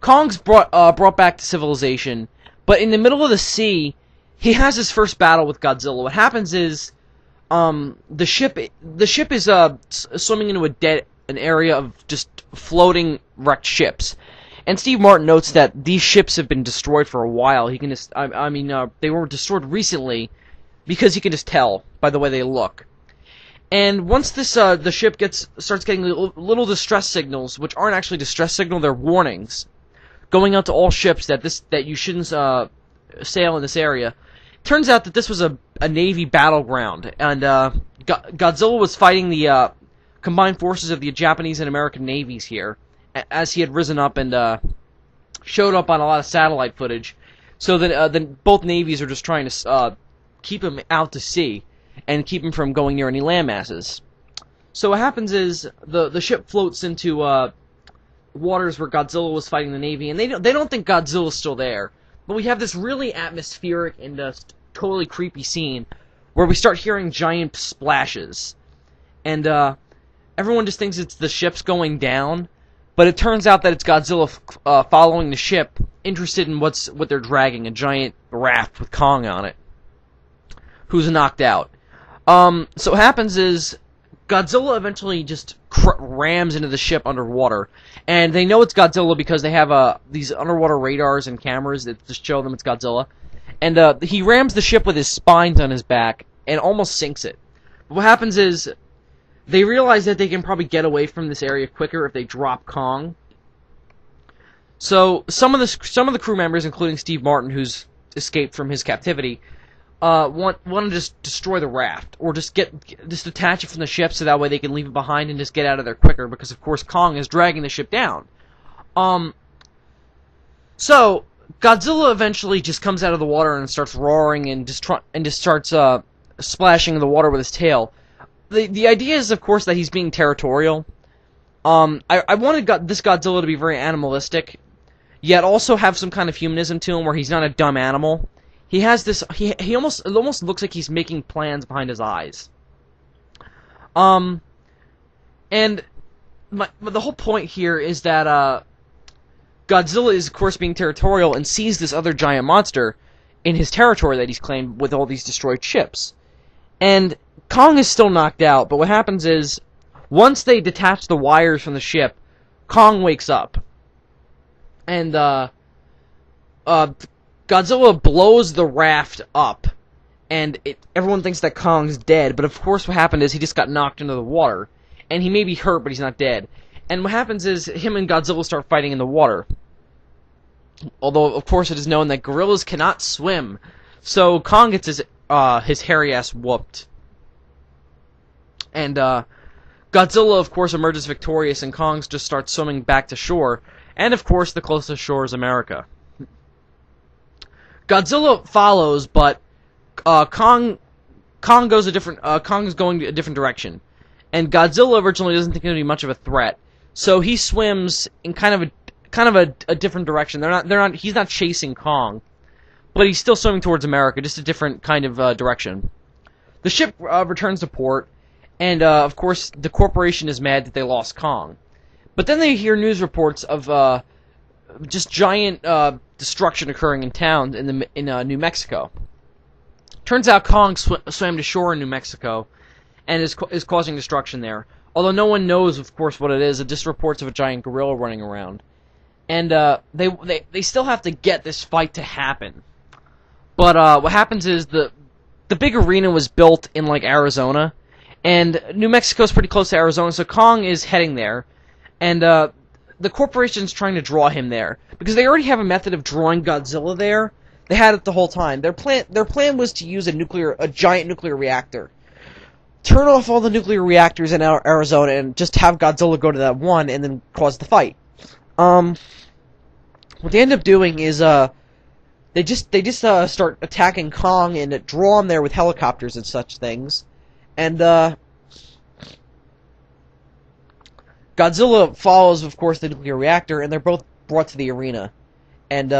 Kong's brought back to civilization, but in the middle of the sea, he has his first battle with Godzilla. What happens is, the ship is swimming into an area of just floating wrecked ships, and Steve Martin notes that these ships have been destroyed for a while. He can just, they were destroyed recently because he can just tell by the way they look. And once this the ship starts getting little distress signals, which aren't actually distress signals, they're warnings, going out to all ships that you shouldn't sail in this area. Turns out that this was a Navy battleground, and Godzilla was fighting the combined forces of the Japanese and American navies here, as he had risen up and showed up on a lot of satellite footage. So that both navies are just trying to keep him out to sea and keep him from going near any land masses. So what happens is the ship floats into waters where Godzilla was fighting the Navy, and they don't think Godzilla's still there. But we have this really atmospheric and totally creepy scene where we start hearing giant splashes, and everyone just thinks it's the ship's going down, but it turns out that it's Godzilla following the ship, interested in what they're dragging, a giant raft with Kong on it, who's knocked out. So what happens is Godzilla eventually just rams into the ship underwater, and they know it's Godzilla because they have these underwater radars and cameras that just show them it's Godzilla. And he rams the ship with his spines on his back and almost sinks it. But what happens is they realize that they can probably get away from this area quicker if they drop Kong. So some of the crew members, including Steve Martin, who's escaped from his captivity, want to just destroy the raft, or just detach it from the ship so that way they can leave it behind and just get out of there quicker, because of course Kong is dragging the ship down. So Godzilla eventually just comes out of the water and starts roaring and just starts splashing the water with his tail. The idea is, of course, that he's being territorial. I wanted this Godzilla to be very animalistic, yet also have some kind of humanism to him, where he's not a dumb animal. He has this. It almost looks like he's making plans behind his eyes. And the whole point here is that Godzilla is, of course, being territorial and sees this other giant monster in his territory that he's claimed with all these destroyed ships. And Kong is still knocked out, but what happens is, once they detach the wires from the ship, Kong wakes up. And Godzilla blows the raft up, and everyone thinks that Kong's dead, but of course what happened is he just got knocked into the water, and he may be hurt, but he's not dead. And what happens is him and Godzilla start fighting in the water. Although, of course, it is known that gorillas cannot swim, so Kong gets his hairy ass whooped. And Godzilla, of course, emerges victorious, and Kong just starts swimming back to shore, and of course the closest shore is America. Godzilla follows, but Kong goes a different. Kong is going a different direction, and Godzilla originally doesn't think it would be much of a threat, so he swims in kind of a different direction. He's not chasing Kong, but he's still swimming towards America, just a different kind of direction. The ship returns to port, and of course the corporation is mad that they lost Kong, but then they hear news reports of just giant destruction occurring in towns in New Mexico. Turns out Kong swam to shore in New Mexico and is causing destruction there. Although no one knows, of course, what it is. It's just reports of a giant gorilla running around. And they still have to get this fight to happen. But what happens is the big arena was built in like Arizona, and New Mexico's pretty close to Arizona, so Kong is heading there, and the corporation's trying to draw him there because they already have a method of drawing Godzilla there. They had it the whole time. Their plan was to use a giant nuclear reactor, turn off all the nuclear reactors in Arizona, and just have Godzilla go to that one and then cause the fight. What they end up doing is they just start attacking Kong and draw him there with helicopters and such things, and Godzilla follows, of course, the nuclear reactor, and they're both brought to the arena. And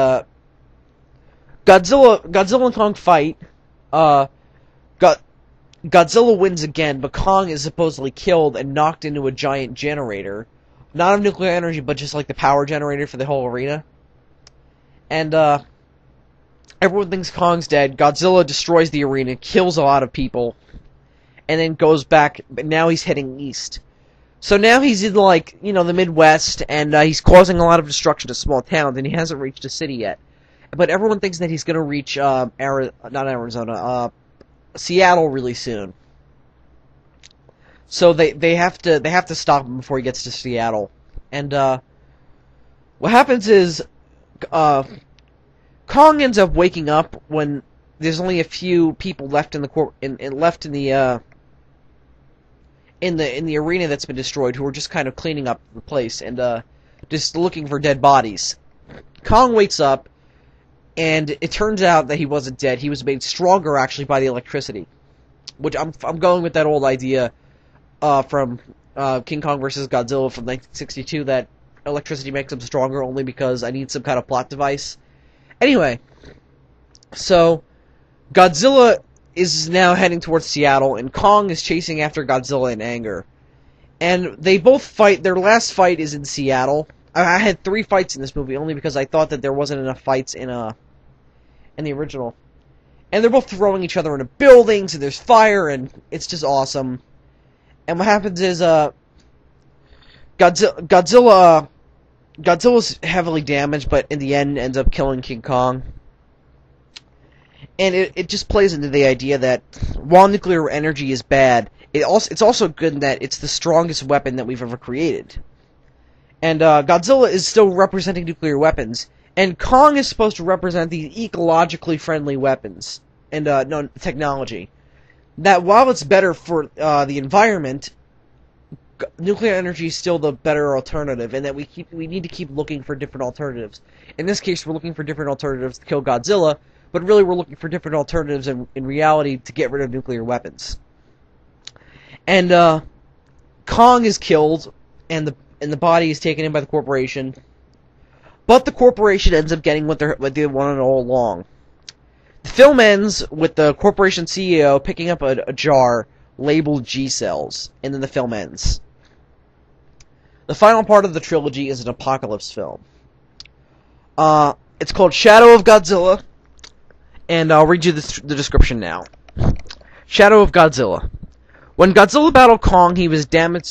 Godzilla and Kong fight. Godzilla wins again, but Kong is supposedly killed and knocked into a giant generator Not of nuclear energy, but just like the power generator for the whole arena. And everyone thinks Kong's dead. Godzilla destroys the arena, kills a lot of people, and then goes back. But now he's heading east. So now he's in, like, you know, the Midwest, and he's causing a lot of destruction to small towns, and he hasn't reached a city yet. But everyone thinks that he's going to reach Seattle really soon. So they have to stop him before he gets to Seattle. And what happens is Kong ends up waking up when there's only a few people left in the in the arena that's been destroyed, who are just kind of cleaning up the place and just looking for dead bodies. Kong wakes up, and it turns out that he wasn't dead. He was made stronger, actually, by the electricity. Which I'm going with that old idea from King Kong vs. Godzilla from 1962, that electricity makes him stronger only because I need some kind of plot device. Anyway, so Godzilla is now heading towards Seattle, and Kong is chasing after Godzilla in anger. And they both fight. Their last fight is in Seattle. I had 3 fights in this movie only because I thought that there wasn't enough fights in the original. And they're both throwing each other into buildings, and there's fire, and it's just awesome. And what happens is Godzilla's heavily damaged, but in the end ends up killing King Kong. And it just plays into the idea that while nuclear energy is bad, it's also good in that it's the strongest weapon that we've ever created. And Godzilla is still representing nuclear weapons, and Kong is supposed to represent these ecologically friendly weapons and technology. That while it's better for the environment, nuclear energy is still the better alternative, and that we need to keep looking for different alternatives. In this case, we're looking for different alternatives to kill Godzilla, but really we're looking for different alternatives in reality to get rid of nuclear weapons. And Kong is killed, and the body is taken in by the corporation. But the corporation ends up getting what they wanted all along. The film ends with the corporation CEO picking up a jar labeled G-cells, and then the film ends. The final part of the trilogy is an apocalypse film. It's called Shadow of Godzilla, and I'll read you the description now. Shadow of Godzilla. When Godzilla battled Kong, he was damaged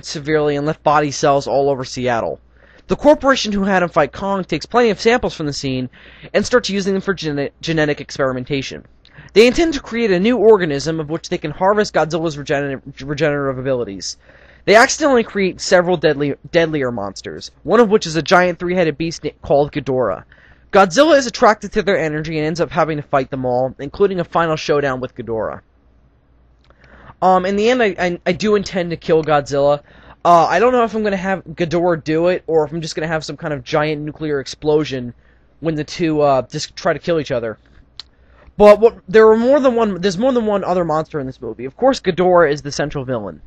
severely and left body cells all over Seattle. The corporation who had him fight Kong takes plenty of samples from the scene and starts using them for genetic experimentation. They intend to create a new organism of which they can harvest Godzilla's regenerative abilities. They accidentally create several deadlier monsters, one of which is a giant 3-headed beast called Ghidorah. Godzilla is attracted to their energy and ends up having to fight them all, including a final showdown with Ghidorah. In the end, I do intend to kill Godzilla. I don't know if I'm going to have Ghidorah do it, or if I'm just going to have some kind of giant nuclear explosion when the two just try to kill each other. But there's more than one other monster in this movie. Of course, Ghidorah is the central villain.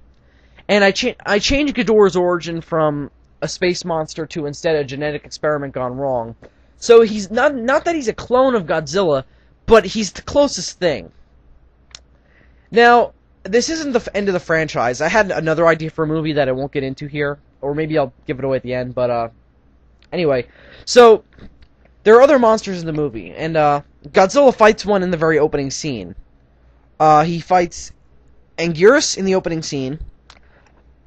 And I changed Ghidorah's origin from a space monster to instead a genetic experiment gone wrong. So he's not that he's a clone of Godzilla, but he's the closest thing. Now, this isn't the end of the franchise. I had another idea for a movie that I won't get into here, or maybe I'll give it away at the end, but anyway. So, there are other monsters in the movie, and Godzilla fights one in the very opening scene. He fights Anguirus in the opening scene.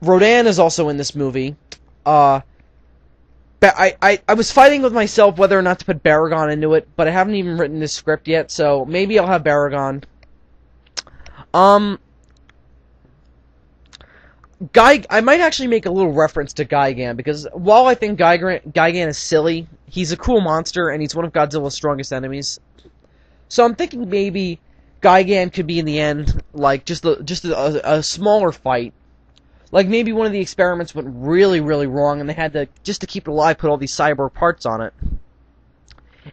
Rodan is also in this movie. But I was fighting with myself whether or not to put Baragon into it, but I haven't even written this script yet, so maybe I'll have Baragon. I might actually make a little reference to Gigan, because while I think Gigan is silly, he's a cool monster, and he's one of Godzilla's strongest enemies. So I'm thinking maybe Gigan could be in the end, like, just a smaller fight. Like, maybe one of the experiments went really, really wrong, and they had to, just to keep it alive, put all these cyber parts on it.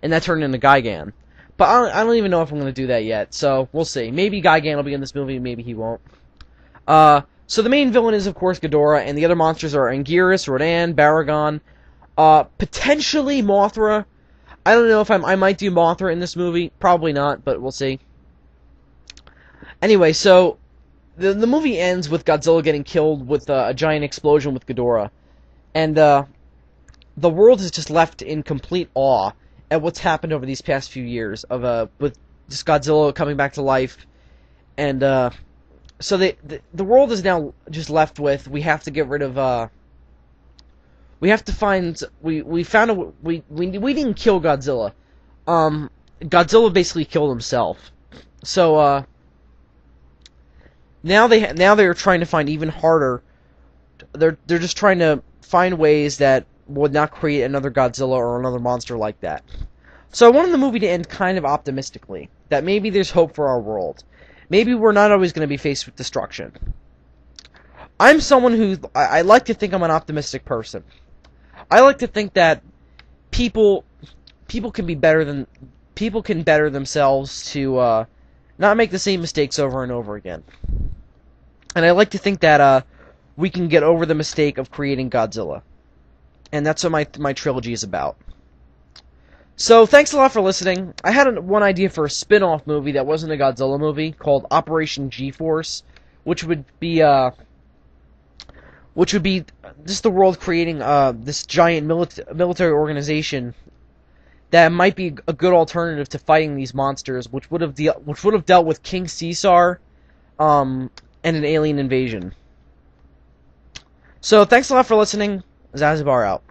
And that turned into Gigan. But I don't even know if I'm going to do that yet, so we'll see. Maybe Gigan will be in this movie, maybe he won't. So the main villain is, of course, Ghidorah, and the other monsters are Anguirus, Rodan, Baragon, potentially Mothra. I don't know if I might do Mothra in this movie. Probably not, but we'll see. Anyway, so the movie ends with Godzilla getting killed with a giant explosion with Ghidorah. and the world is just left in complete awe at what's happened over these past few years of with just Godzilla coming back to life, and so the world is now just left with, we have to get rid of we have to find, we found a, we didn't kill Godzilla. Godzilla basically killed himself. So now they're trying to find even harder. They're just trying to find ways that would not create another Godzilla or another monster like that. So I wanted the movie to end kind of optimistically, that maybe there's hope for our world. Maybe we're not always going to be faced with destruction. I'm someone who, I like to think I'm an optimistic person. I like to think that people can better themselves to not make the same mistakes over and over again. And I like to think that we can get over the mistake of creating Godzilla. And that's what my trilogy is about. So, thanks a lot for listening. I had one idea for a spin-off movie that wasn't a Godzilla movie called Operation G-Force, which would be just the world creating this giant military organization that might be a good alternative to fighting these monsters, which would have dealt with King Caesar, and an alien invasion. So, thanks a lot for listening. Zazubaar out.